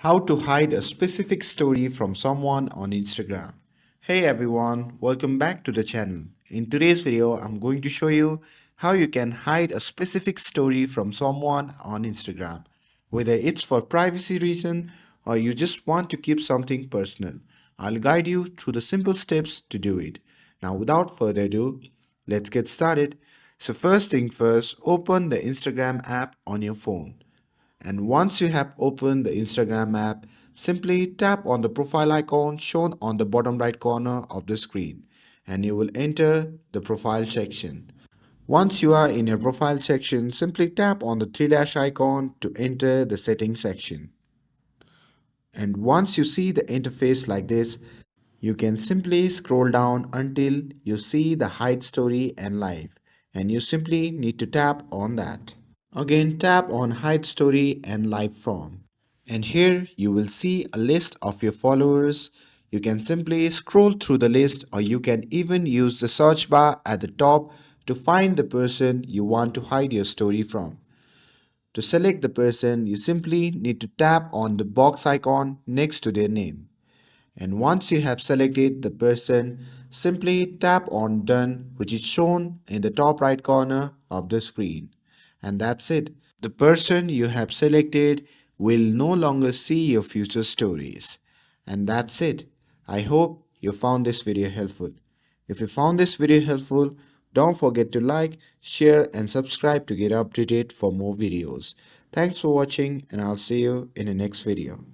How to hide a specific story from someone on Instagram. Hey everyone, welcome back to the channel. In today's video, I'm going to show you how you can hide a specific story from someone on Instagram, whether it's for privacy reason or you just want to keep something personal. I'll guide you through the simple steps to do it. Now, without further ado, let's get started. So first thing first, open the Instagram app on your phone. And once you have opened the Instagram app, simply tap on the profile icon shown on the bottom right corner of the screen and you will enter the profile section. Once you are in your profile section, simply tap on the three dash icon to enter the settings section. And once you see the interface like this, you can simply scroll down until you see the hide story and live, and you simply need to tap on that. Again, tap on hide story and live from. And here you will see a list of your followers. You can simply scroll through the list or you can even use the search bar at the top to find the person you want to hide your story from. To select the person, you simply need to tap on the box icon next to their name. And once you have selected the person, simply tap on Done, which is shown in the top right corner of the screen. And that's it. The person you have selected will no longer see your future stories. And that's it. I hope you found this video helpful. If you found this video helpful, don't forget to like, share and subscribe to get updated for more videos. Thanks for watching and I'll see you in the next video.